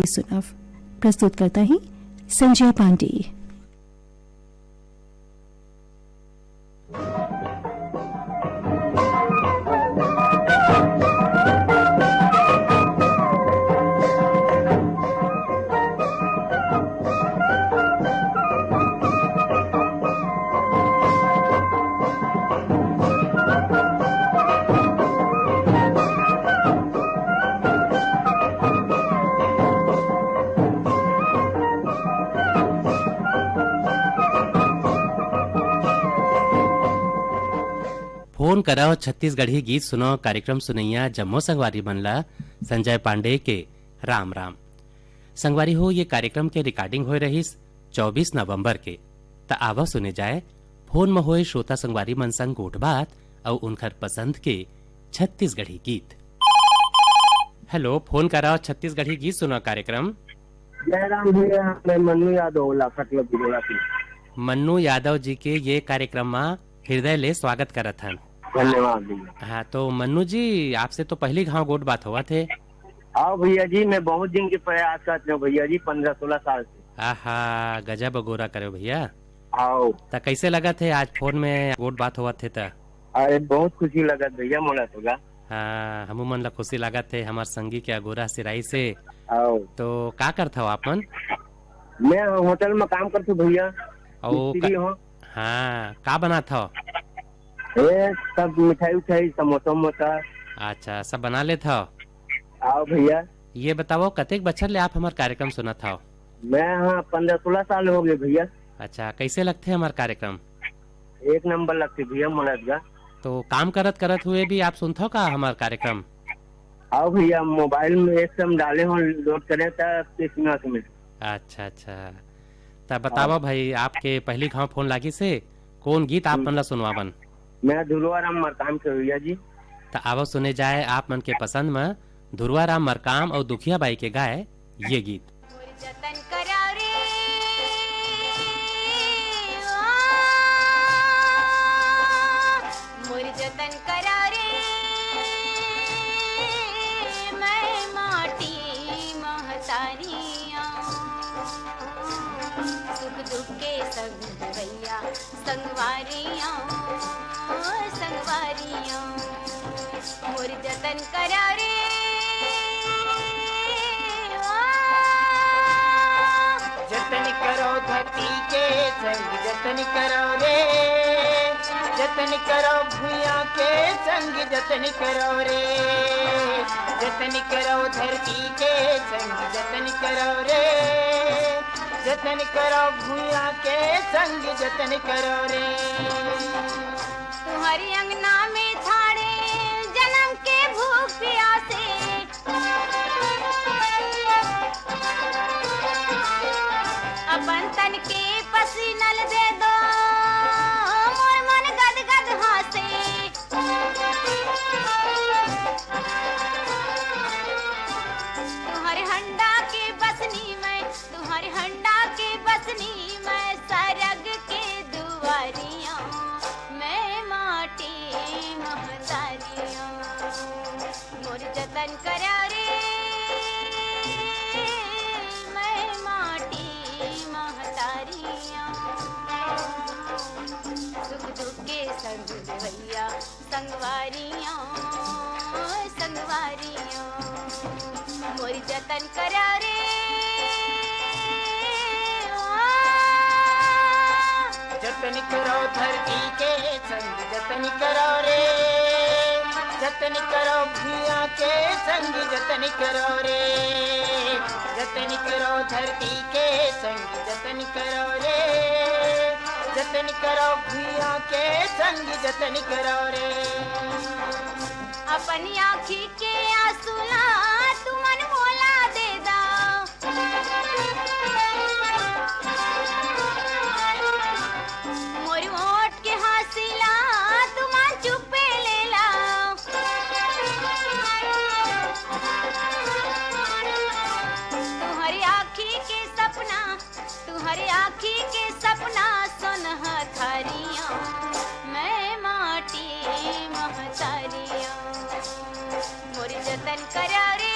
सुना। प्रस्तुत करता है संजय पांडे। फोन कराओ छत्तीसगढ़ी गीत सुनो कार्यक्रम सुनैया जम्मो संगवारी बनला संजय पांडे के राम राम। संगवारी हो ये कार्यक्रम के रिकॉर्डिंग हो रही 24 नवंबर के त आवा सुने जाए फोन में होए श्रोता संगवारी मन संग गोठ बात और उनकर पसंद के छत्तीसगढ़ी गीत। हेलो, फोन कराओ छत्तीसगढ़ी गीत सुनो कार्यक्रम। जयराम भैया, मैं मन्नू यादव मन्नू यादव जी के ये कार्यक्रम में हृदय ले स्वागत करत हन। धन्यवाद भैया। हाँ, तो मन्नू जी आपसे तो पहली घाव गोट बात हुआ थे। आओ भैया जी, मैं बहुत दिन के प्रयास करते हूँ भैया जी, 15-16 साल से। आहा, गजब गोरा करे भैया। आओ त कैसे लगा थे आज फोन में गोट बात हुआ थे त? अरे बहुत खुशी लगा भैया, मोला तो हाँ, हमू मन ला खुशी लगा थे हमार संगी के अगोरा सिराई से। आओ तो का करता हो आप मन? मैं होटल में काम करता हूँ भैया। हाँ, का बना था? सब मिठाई उठाई, समोसा मोसा। अच्छा, सब बना ले था। आओ भैया। ये बताओ कतेक बच्चर ले आप हमार कार्यक्रम सुना था? मैं हाँ 15-16 साल हो गए भैया। अच्छा, कैसे लगते हमार कार्यक्रम? एक नंबर लगते भैया मोला। तो काम करत करत हुए भी आप सुनते हो का हमार कार्यक्रम? आओ भैया, मोबाइल में एक सम डाले हो, लोड करे में। अच्छा अच्छा, तब बताओ भाई, आपके पहली घाव फोन लागी से कौन गीत आप मन ला सुनवावन? मैं धुरवाराम मरकाम के भैया जी। तो आवो सुने जाए आप मन के पसंद में धुरवाराम मरकाम और दुखिया बाई के गाए ये गीत। संगवारियां संगवारियां मोर जतन करा रे, जतन करो धरती के संग जतन करो रे, जतन करो भूया के संग जतन करो रे, जतन करो धरती के संग जतन करो रे, जतन करो भूया के संग जतन करो रे। तुम्हारी अंगना में छाड़े जन्म के भूख प्यासे, अपन तन के पसीनल दे दो, मोर मन गद गद हासे। तुम्हारे हंडा के बसनी में, तुम्हारे हंडा के बसनी में, सरग के दुआरियां मैं माटी महतारियां मोर जतन करा रे, मैं माटी महतारियां सुख दुख के संग भैया संगवारियां संगवारियां मोर जतन करा रे। जतन करो धरती के संग जतन करो रे, जतन करो भूया के संग जतन करो रे, जतन करो धरती के संग जतन करो रे, जतन करो भूया के संग जतन करो रे। अपनी आँखी के आंसुला तुमन मोला दे दा, मोरी ओट के हासिला तुमन चुपे ले ला, तुम्हारी आँखी के सपना, तुम्हारी आँखी के सपना सुनह थारियां मैं माटी महतारियां मोरी जतन करा रे,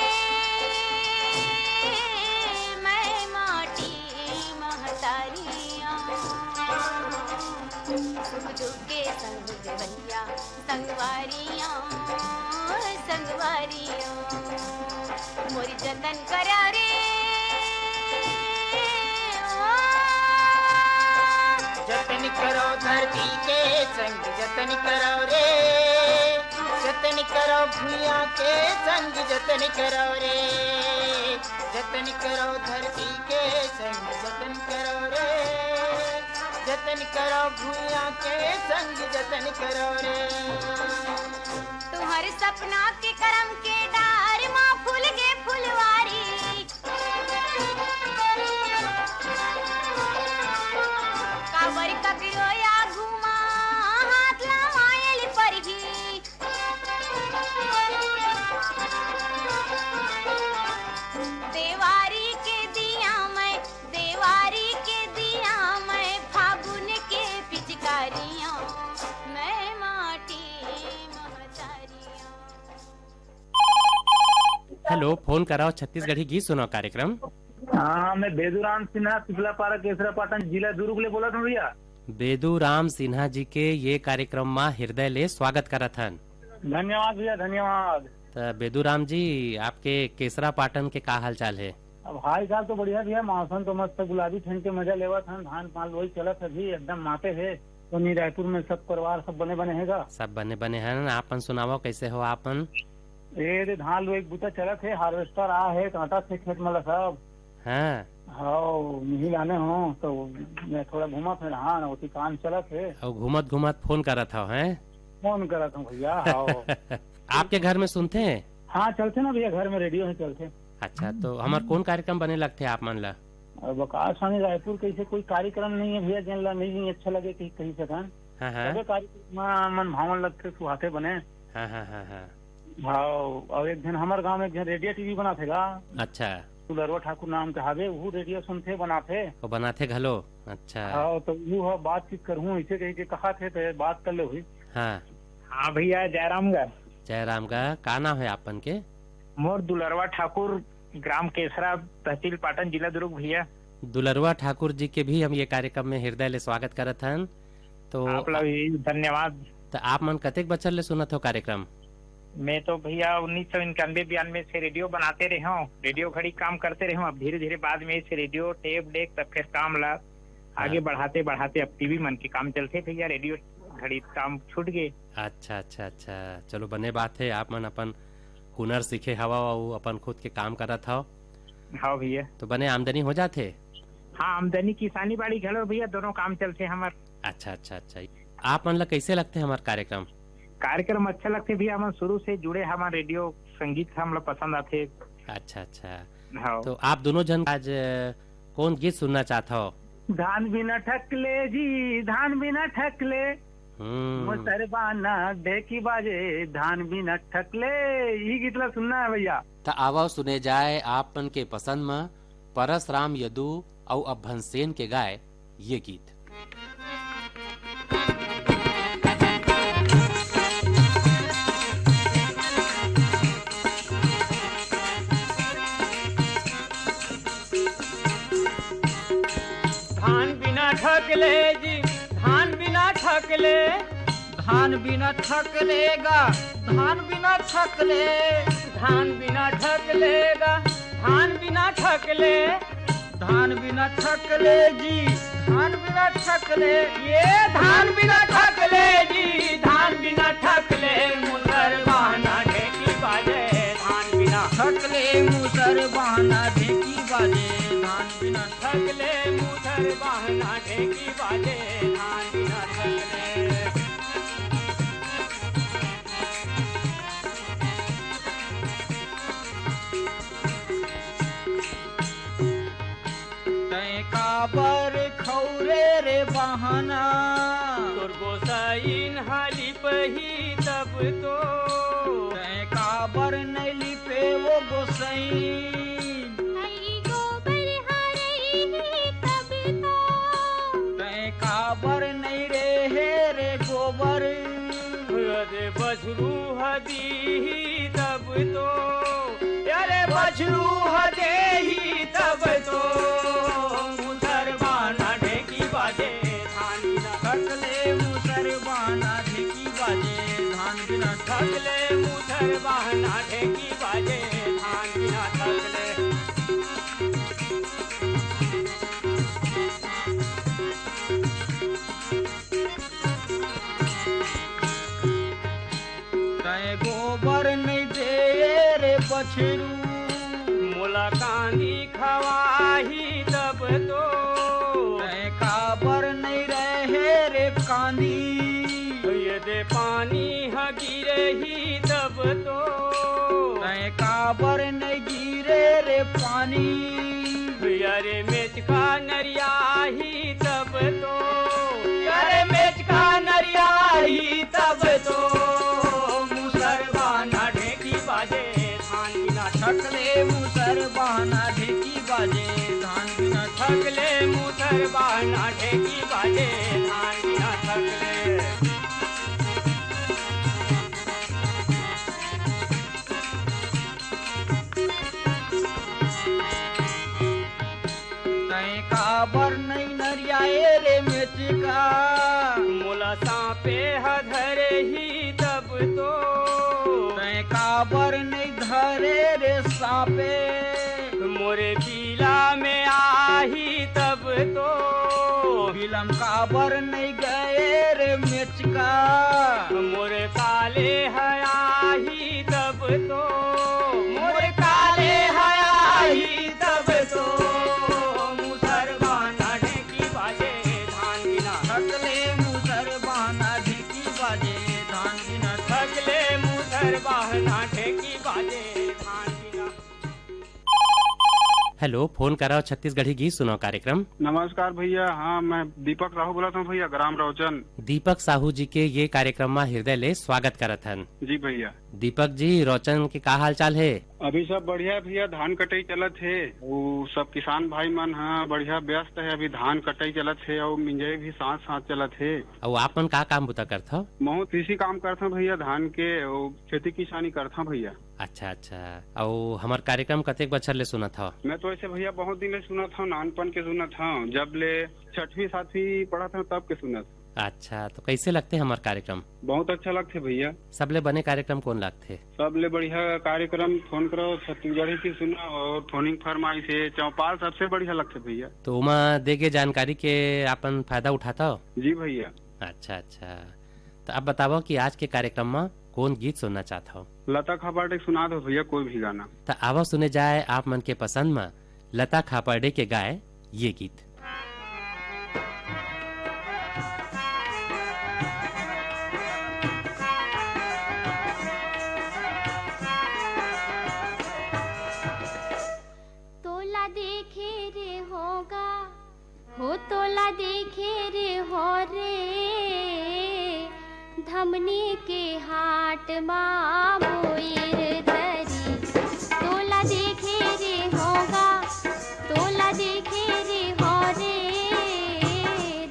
यदु के संग गवैया संगवारियों संगवारियों मोरी जतन करा रे जतन करो धरती के संग जतन करो रे जतन करो भूया के संग जतन करो रे जतन करो धरती के संग जतन करो रे जतन करो भूया के संग जतन करो रे तुम्हारे सपना के करम के डार माँ फूल के फुलवारी काबर ककरो या घुमा हाथ लमायल परही देवारी के दिया मैं फागुन के पिचकारियों मैं माटी महतारियों। हेलो, फोन कराओ छत्तीसगढ़ी गीत सुनाओ कार्यक्रम। हाँ, मैं बेदूराम सिन्हा सिपलापारा केसरा पाटन जिला दुर्ग ले बोला था भैया। बेदूराम सिन्हा जी के ये कार्यक्रम में हृदय ले स्वागत करत हन। धन्यवाद भैया, धन्यवाद। तो बेदूराम जी, आपके केसरा पाटन के का हाल चाल है? अब हाल चाल तो बढ़िया भैया, मौसम तो मस्त गुलाबी ठंड के मजा लेवा था, धान पान वही चलत है भी एकदम माते है। तो नी रायपुर में सब परिवार सब बने बने हैगा। सब बने बने हैं। आपन सुनाओ, कैसे हो आपन? ये धान लो एक बूता चलत है, हार्वेस्टर आ है, कांटा से खेत में सब। हाँ, हाँ, नहीं लाने हो तो मैं थोड़ा घूमा फिर धान और काम चलत है। और घूमत घूमत फोन करत हो हैं? फोन करत हूँ भैया। हाँ। आपके घर में सुनते हैं? हाँ, चलते ना भैया, घर में रेडियो है चलते। अच्छा, तो हमार कौन कार्यक्रम बने लगते आप मन ला? अब आकाशवाणी रायपुर कैसे कोई कार्यक्रम नहीं है भैया, जिन ला नहीं अच्छा लगे कहीं कहीं से हाँ हाँ सबे कार्यक्रम मन भावन लगते सुहाते बने। हाँ हाँ हाँ हाँ। हाँ, और एक दिन हमारे गांव में एक दिन रेडियो टीवी बना थेगा। अच्छा, दुलरवा ठाकुर नाम के हावे, वो रेडियो सुनते बनाते। वो बनाते घलो? अच्छा। हाँ, तो वो बातचीत करूँ ऐसे कहीं के कहा थे तो बात कर ले हुई। हाँ हाँ भैया, जयराम गा। जयराम का का नाम है आपन के? मोर दुलरवा ठाकुर, ग्राम केसरा, तहसील पाटन, जिला दुर्ग भैया। दुलरवा ठाकुर जी के भी हम ये कार्यक्रम में हृदय ले स्वागत करत हन। तो आप लोग धन्यवाद। तो आप मन कतेक बचर ले सुनत हो कार्यक्रम? मैं तो भैया 1991-92 से रेडियो बनाते रहे हूँ, रेडियो घड़ी काम करते रहे हूँ। अब धीरे धीरे बाद में इसे रेडियो टेप डेक तब फिर काम ला आगे बढ़ाते बढ़ाते अब टीवी मन के काम चलते भैया, रेडियो घड़ी काम छूट गए। अच्छा अच्छा अच्छा, चलो बने बात है, आप मन अपन हुनर सीखे हवा और अपन खुद के काम करत हो। हाँ भैया। तो बने आमदनी हो जाते? हाँ, आमदनी किसानी बाड़ी घलो भैया, दोनों काम चलते हमार। अच्छा अच्छा अच्छा। आप मन ला कैसे लगते हमारे कार्यक्रम? कार्यक्रम अच्छा लगते भैया, हम शुरू से जुड़े, हमारे रेडियो संगीत हम लोग पसंद आते। अच्छा अच्छा। हाँ। तो आप दोनों जन आज कौन गीत सुनना चाहता हो? धान बिना ठकले जी, धान बिना ठकले, मुसरबाना देखी बाजे, धान बिना ठकले, ये गीत ला सुनना है भैया। तो आवो सुने जाए आपन के पसंद में परसराम यदु और अभनसेन के गाय ये गीत। धान बिना ठकले जी, धान बिना ठकले, धान बिना ठकलेगा, धान बिना ठकले, धान बिना ठकलेगा, धान बिना ठकले, धान बिना ठकले जी, धान बिना ठकले, ये धान बिना ठकले जी, धान बिना ठकले, मुसर बहाना ढेकी बाजे, धान बिना ठकले, मुसर बहाना ढेकी बाजे, धान बिना ठकले, मुसर बहाना ढेकी बाजे, धान बिना ठकले। काबर खौरे रे बहाना, तोर गोसाइन हाली पही तब तो, तै काबर नहीं लिपे वो गोसाइन, नहीं गोबर हरई तब तो, तै काबर नहीं रे रे गोबर, अरे बछरू हदी तब तो, अरे बछरू हदे तब तो, मुसर बहाना ढेकी बाजे, धान बिना ठकले, मुसर मुसर बहना ढेकी बाजे धान बिना थकले तय गोबर नहीं दे रे बछरू मोला कांदी खवाही तब तो तय काबर नहीं रहे रे कांदी ये दे पानी ह गिरे ही तब तो तय काबर नहीं गिरे रे पानी अरे मेच का नरिया ही तब तो अरे मेच का नरिया ही तब तो मुसर बहना ढेकी बाजे धान बिना थकले मुसर बहना ढेकी बाजे धान बिना थकले मुसर बहना ढेकी बाजे धान बिना थकले तय काबर नहीं नरियाए रे मेचका मोला सांपे धरे ही तब तो तय काबर नहीं धरे रे सांपे मोरे पीला में आही तब तो फिल्म काबर नहीं गए रे मेचका मोरे काले हयाही तब तो मोरे काले हयाही तब तो मुसर बहना ढेकी बाजे धान बिना थकले मुसर बहना ढेकी बाजे धान बिना थकले मुसर बहना ढेकी बाजे धान बिना हेलो, फोन कराओ छत्तीसगढ़ी गीत सुनो कार्यक्रम। नमस्कार भैया। हाँ, मैं दीपक राहु बोला था भैया, ग्राम रौचन। दीपक साहू जी के ये कार्यक्रम में हृदय ले स्वागत करत हन। जी भैया। दीपक जी, रौचन के का हाल चाल है? अभी सब बढ़िया है भैया, धान कटाई चलत है। वो सब किसान भाई मन हाँ बढ़िया व्यस्त है, अभी धान कटाई चलत है और मिंजाई भी साथ साथ चलत है। और आप मन का काम बुता करत हो? मैं कृषि काम करता भैया, धान के और खेती किसानी करता भैया। अच्छा अच्छा। और हमार कार्यक्रम कतेक बछर ले सुनत हो? मैं तो ऐसे भैया बहुत दिन ले सुना था, नानपन के सुना था, जब ले 6वीं 7वीं पढ़ा था तब के सुना था। अच्छा, तो कैसे लगते हमार कार्यक्रम? बहुत अच्छा लगते भैया। सबले बने कार्यक्रम कौन लगते? सबले बढ़िया कार्यक्रम फोन करो छत्तीसगढ़ी की सुना और फोनिंग फरमाई से चौपाल सबसे बढ़िया लगते भैया। तो उमा देगे जानकारी के अपन फायदा उठाता हो? जी भैया। अच्छा अच्छा। तो अब बताओ कि आज के कार्यक्रम में कौन गीत सुनना चाहता हो? लता खापाटे सुना दो भैया कोई भी गाना। तो आवो सुने जाए आप मन के पसंद में लता खापाटे के गाए ये गीत। तोला देखे रे होगा हो, तोला देखे रे हो रे, धमनी के हाट माँ बोईर तरी। तोला देखे रे होगा, तोला देखे रे हो रे,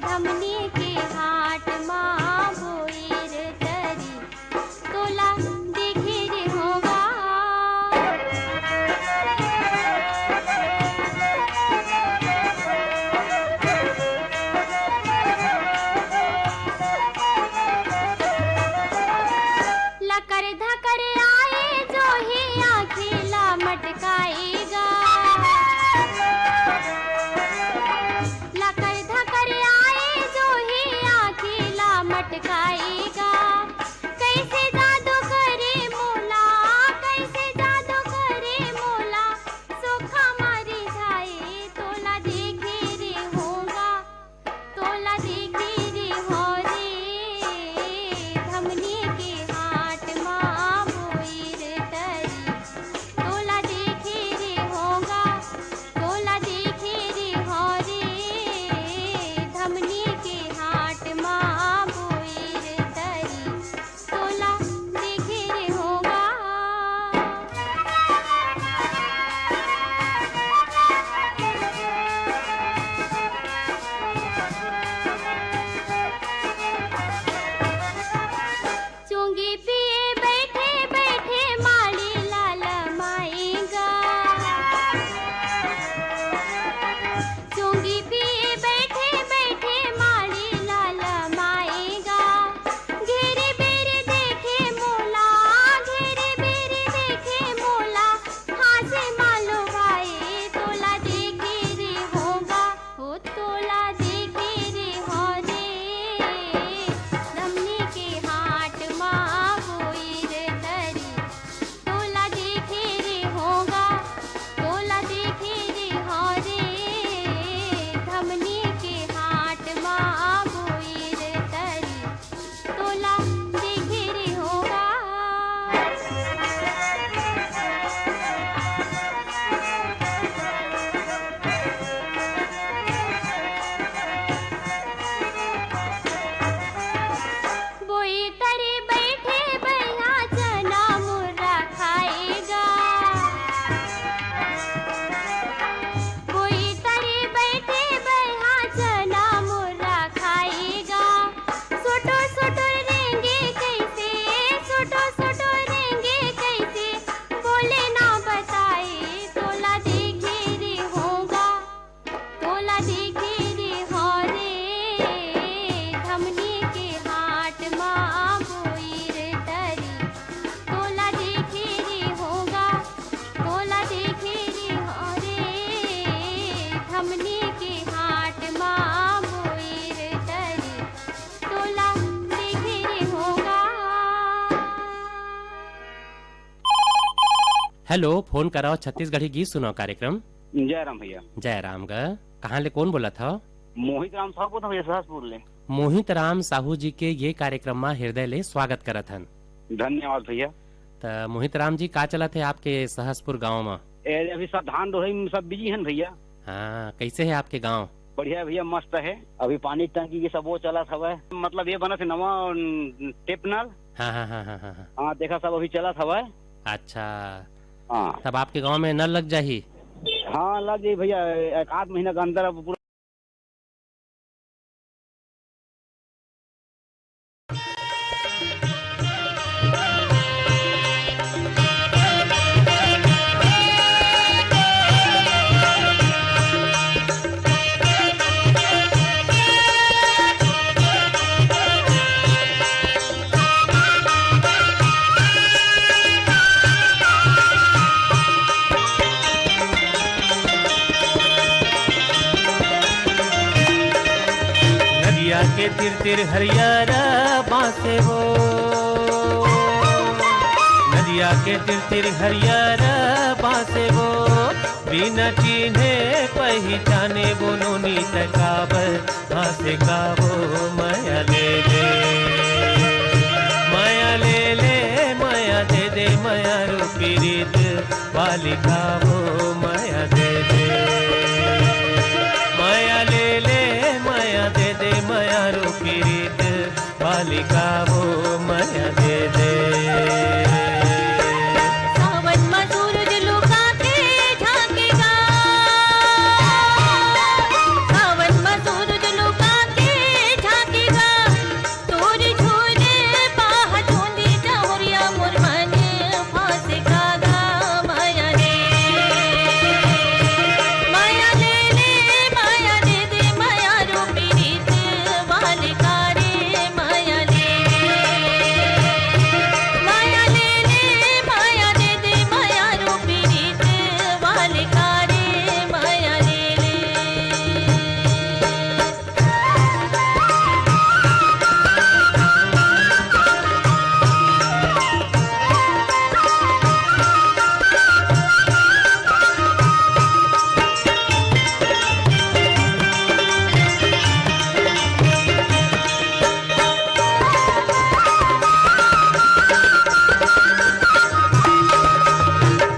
धमनी के हाट माँ बोईर तरी। तोला देखे रे होगा। लकर धकर आए जो हेलो, फोन कराओ छत्तीसगढ़ी गीत सुनो कार्यक्रम। जय राम भैया। जय राम ग, कहाँ ले कौन बोला था? मोहित राम साहब भैया सहसपुर ले। मोहित राम साहू जी के ये कार्यक्रम में हृदय ले स्वागत करत हन। धन्यवाद भैया। तो मोहित राम जी का चला थे आपके सहसपुर गांव में? अभी सब धान रोहे में सब बिजी हैं भैया। हाँ, कैसे है आपके गांव? बढ़िया भैया, मस्त है। अभी पानी टंकी की सब वो चला था, मतलब ये बना थे नवा टेप नल। हाँ हाँ हाँ हाँ हाँ। हाँ देखा सब अभी चला था। अच्छा, हाँ तब आपके गांव में नल लग जाही? हाँ लग गई भैया, एक आध महीना के अंदर अब पूरा। के तिर तिर हरियारा बासे वो, नदिया के तिर तिर हरियारा बासे वो, बिना चिन्हे पहचाने वो नोनी तकाबर हासे काबो। माया ले ले माया ले ले माया दे दे माया रूपी रीत वाली काबो। माया दे दे माया ले ले माया दे दे माया रूपी रीत वाली काबो। माया दे दे। सावन में सूरज लुका के झांकेगा, सावन में सूरज लुका के झांकेगा, तोर झूले बाह चूंदी जहुरिया मुरमन फांसेगा गा। माया ले माया ले ले माया दे दे माया रूपी रीत वाले कारे। माया ले माया ले ले माया दे दे माया रूपी रीत वाले कारे। माया ले ले।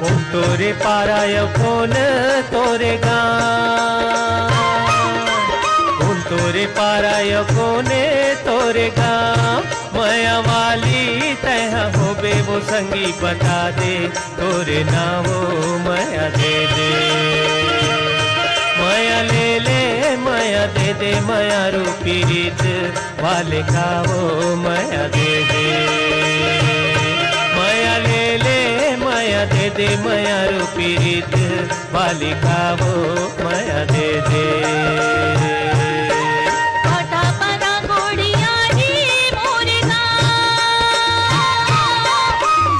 कौन तोरे पाराय कौन तोरे गाँव, कौन तोरे पाराय कौने तोरे गाँव। माया वाली तह होबे वो संगी बता दे तोरे नामो। माया दे दे माया ले ले माया दे दे माया रूपी रीत वाले खाओ। माया दे दे माया ले ले माया दे दे माया रूपी रीत वाली खाओ। माया दे दे। पाटा परा गोड़िया री मोरे गाँव,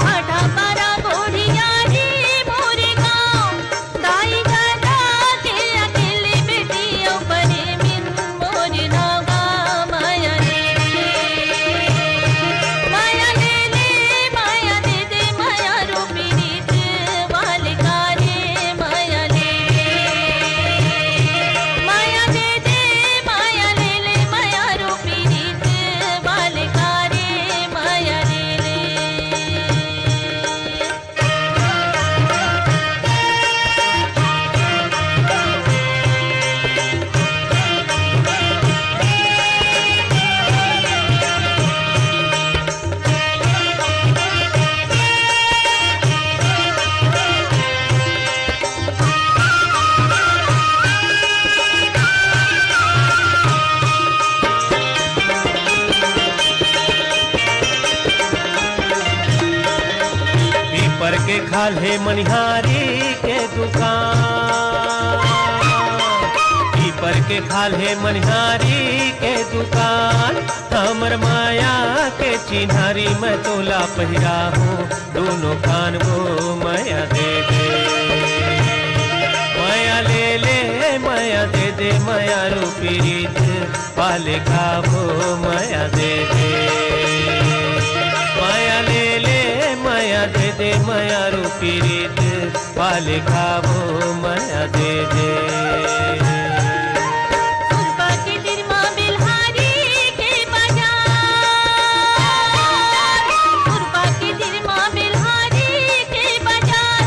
पाटा परा गोड़िया री मोरे गाँव, दाई दादा के अकेले बेटियों परे मिन मोरे नागा। माया ले माया ले ले माया दे दे माया रूपी रीत वाले कारे। माया ले माया दे दे माया ले ले माया रूपी रीत वाले कारे। माया ले ले। पीपर के खाले मनिहारी के दुकान, पीपर के खाले मनिहारी के दुकान। हमर माया के चिन्हारी मैं तोला पहिरा हूँ दोनों कान वो। माया दे दे माया ले ले माया दे दे माया रूपी रीत वाले खाओ। माया दे दे माया ले ले माया दे दे माया रूपी रीत वाले का वो माया दे दे। सुरपा के दिरमा बिल्हारी के बाजार, सुरपा के दिरमा बिल्हारी के बाजार,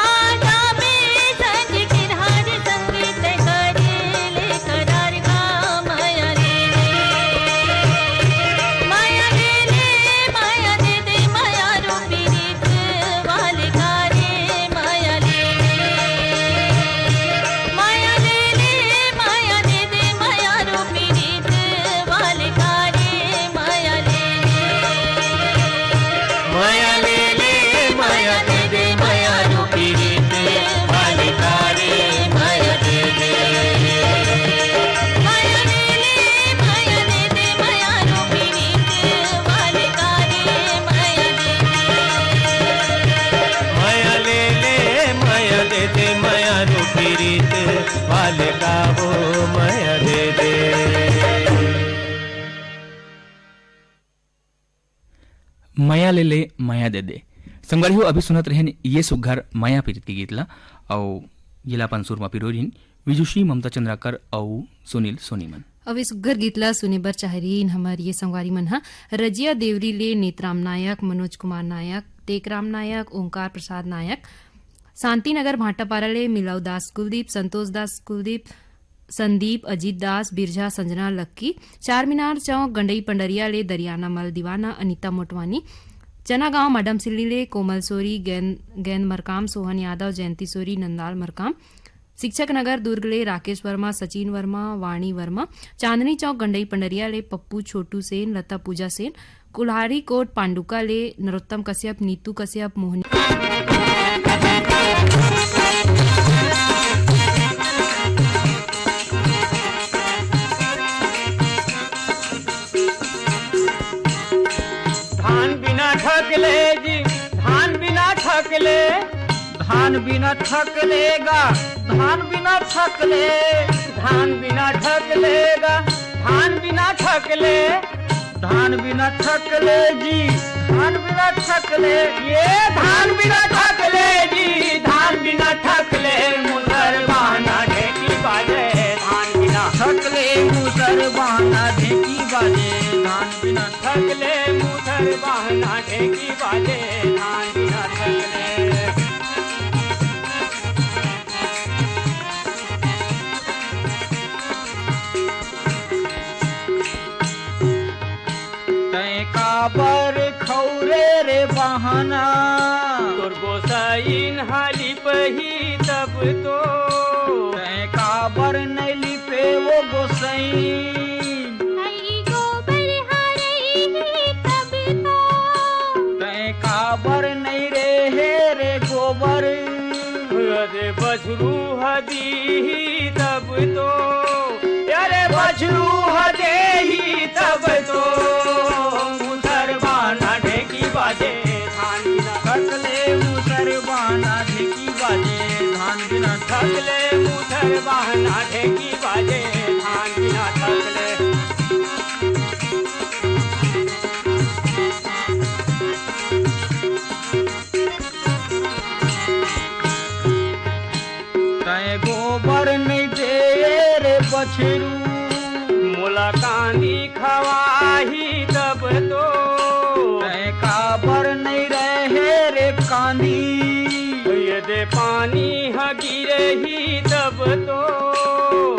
आजा में संज के धार संगीत करे ले करार का माया ले माया दे दे माया रूपी रीत वाले कारे माया ले माया दे दे माया रूपी रीत वाले कारे माया ले माया ले ले माया दे दे माया रूपी रीत वाले कारे माया दे दे। माया दे दे माया रूपी रीत वाले कारे माया माया ले ले माया दे दे माया रूपी रीत वाले का वो माया दे दे। माया ले ले माया दे दे संगवारी हो अभी सुनत रहेन ये सुघर माया पीरित के गीत ला और जिलापन सुरमा पिरोरिन विजुषी ममता चंद्राकर और सुनील सोनीमन। अब इस सुग्घर गीतला सुने बर चाहरीन हमार ये संगवारी मन हा रजिया देवरी ले नेत्राम नायक, मनोज कुमार नायक, टेकराम नायक, ओंकार प्रसाद नायक, शांतिनगर भाटापारा ले मिलाव दास कुलदीप, संतोष दास कुलदीप, संदीप, अजीत दास, बिरजा, संजना लक्की, चार मीनार चौक, गंडई पंडरिया ले दरियाना मल दीवाना, अनीता मोटवानी, चना गांव मडम सिल्ली ले कोमल सोरी, गेंद मरकाम, सोहन यादव, जयंती सोरी, नंदाल मरकाम, शिक्षक नगर दुर्ग ले राकेश वर्मा, सचिन वर्मा, वाणी वर्मा, चांदनी चौक गंडई पंडरिया ले पप्पू छोटू सेन, लता पूजा सेन, कुल्हारी कोट पांडुका ले नरोत्तम कश्यप, नीतू कश्यप, मोहनी। धान बिना ठकले जी, धान बिना ठकले, धान बिना ठकलेगा, धान बिना ठकले, धान बिना ठकलेगा, धान बिना ठकले, धान बिना ठकले जी, धान बिना ठकले, ये धान बिना ठकले जी, धान बिना ठकले, मुसर बहाना ढेकी बाजे, धान बिना ठकले, मुसर बहाना ढेकी बाजे, धान बिना ठकले, मुसर बहाना ढेकी बाजे, धान बिना ठकले। काबर खौरे रे बहाना, तोर गोसाइन हाली पही तब तो, तै काबर नहीं लिपे वो गोसाइन, तै काबर नहीं रे रे गोबर, अरे बछरू हदी तब तो, अरे बछरू हदे तब तो, बाजे धान बिना ठकले, मुसर बहाना ढेकी बाजे, धान बिना ठकले, मुसर बहाना ढेकी बाजे, धान बिना ठकले। तय गोबर नहीं दे रे बछरू, मोला कांदी खवाही तब तो, काबर नहीं रहे रे कांदी, यदि पानी ह गिरही तब तो,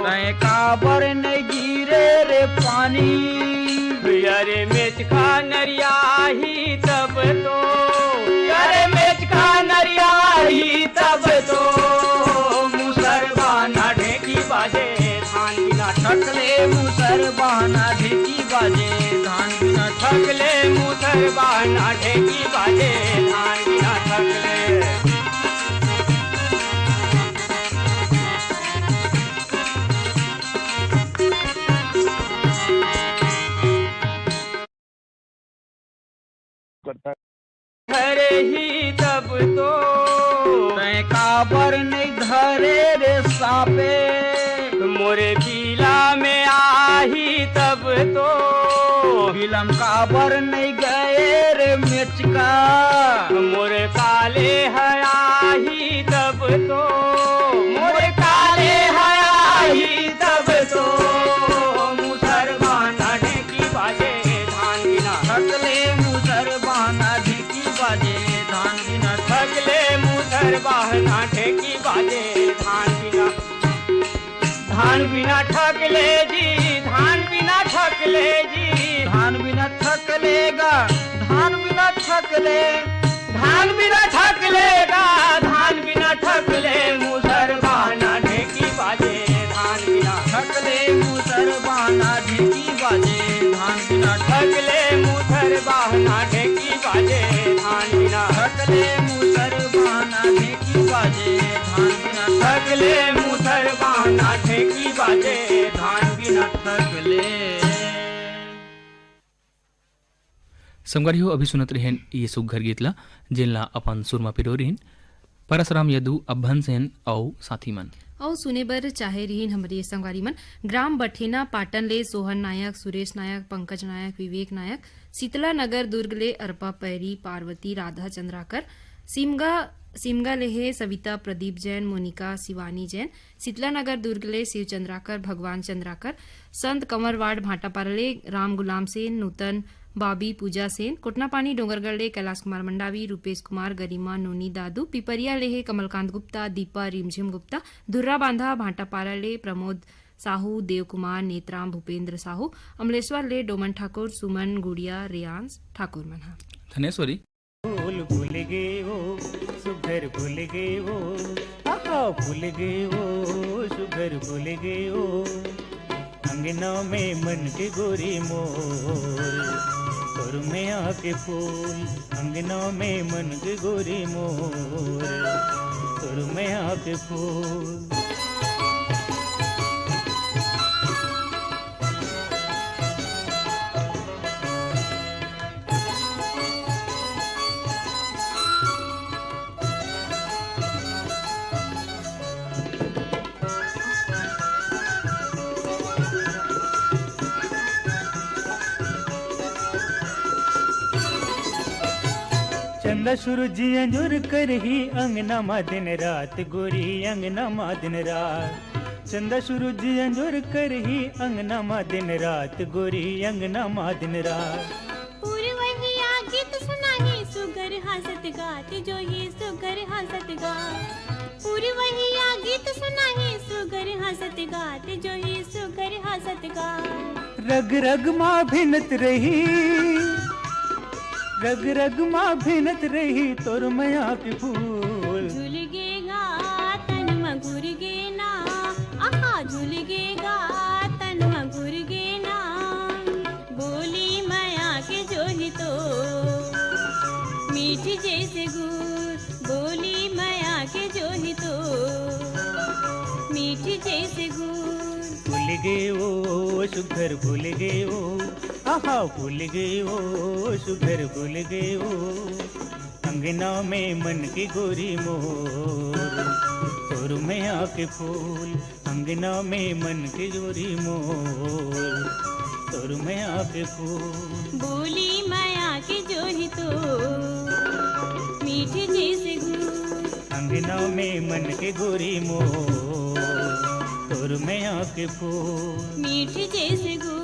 तय काबर नहीं गिरे रे पानी, अरे मेच का नरियाही तब तो, अरे मेच का नरियाही तब तो, मुसर बहाना ढेकी बाजे, धान बिना ठकले, मुसर बहाना ढेकी बाजे, धान बिना ठकले, मुसर बहाना ढेकी बाजे, धान बिना ठकले। धरे ही तब तो, मैं काबर नहीं धरे रे सापे, मोरे पीला में आही तब तो, फिल्म काबर नहीं गए रे मिर्च का, मोरे काले हयाही तब धान बिना ठकले जी, धान बिना ठकले जी, धान बिना ठकलेगा, धान बिना ठकले, धान बिना ठकलेगा, धान बिना ठकले मुसर बहाना ढेकी बाजे, धान बिना ठकले मुसर बहाना ढेकी बाजे, धान बिना ठकले मुसर बहाना ढेकी बाजे, धान बिना ठकले मुसर बहाना ढेकी बाजे, धान बिना ठकले मुसर बहाना ढेकी बाजे, धान बिना ठकले। संगवारी हो अभी सुनत रहेन ये सुघर गीतला जिनला अपन सुरमा पिरोरीन परसराम यदु अभन सेन औ साथी मन और सुने बर चाहे रहीन हमारे संगवारी मन ग्राम बठेना पाटन ले सोहन नायक, सुरेश नायक, पंकज नायक, विवेक नायक, शीतला नगर दुर्ग ले अर्पा पैरी, पार्वती, राधा चंद्राकर, सिमगा लेहे सविता, प्रदीप जैन, मोनिका, शिवानी जैन, शीतला नगर दुर्ग ले शिव चंद्राकर, भगवान चंद्राकर, संत कंवरवाड़ भाटापारा ले राम गुलाम सेन, नूतन बाबी, पूजा सेन, कोटनापानी डोंगरगढ़ ले कैलाश कुमार मंडावी, रूपेश कुमार, गरिमा, नोनी दादू, पिपरिया ले कमलकांत गुप्ता, दीपा, रिमझिम गुप्ता, धुर्रा बांधा भाटापारा ले प्रमोद साहू, देव कुमार, नेत्राम, भूपेंद्र साहू, अमलेश्वर ले डोमन ठाकुर, सुमन, गुड़िया, रेयांस ठाकुर मनहा। धनेश्वरी फूल भूल गए वो, सुघर भूल गए वो, आहा भूल गए वो, सुघर भूल गए वो, अंगना में मन के गोरी मोर, तोर में आके फूल, अंगना में मन के गोरी मोर, तोर में आके फूल। चंदा सूरजी अंजुर कर ही अंगना मा दिन रात गोरी, अंगना मा दिन रात, चंदा सूरजी अंजुर कर ही अंगना मा दिन रात गोरी, अंगना मा दिन रात। पूरी वही गीत सुनाही सुगर हंसत गात, जो ही सुगर हंसत गात, पूरी वही गीत सुनाही सुगर हंसत गात, जो ही सुगर हंसत गात। रग रग माँ भिनत रही, रग रग माँ भिनत रही तोर मया के फूल, झूल गेगा तन मगुर गेना, आहा झूल गेगा तन मगुर गेना, बोली माया के जो ही तो मीठी जैसे गुड़, बोली माया के जो ही तो मीठी जैसे गुड़। भूल गए वो सुघर भूल गए वो, आहा भूल गए वो सुघर भूल गए वो, अंगना में मन की गोरी मोर, तोर में आके फूल, अंगना में मन की गोरी मोर, तोर में आके फूल। बोली माया के जो ही तो मीठी जैसे गुड़, अंगना में मन के गोरी मोर, तोर में आके फूल, मीठी जैसे गुड़,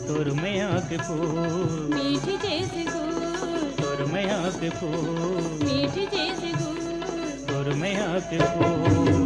तोर में आके फूल, मीठी जैसे गुड़, तोर में आके फूल, मीठी जैसे गुड़, तोर में आके फूल।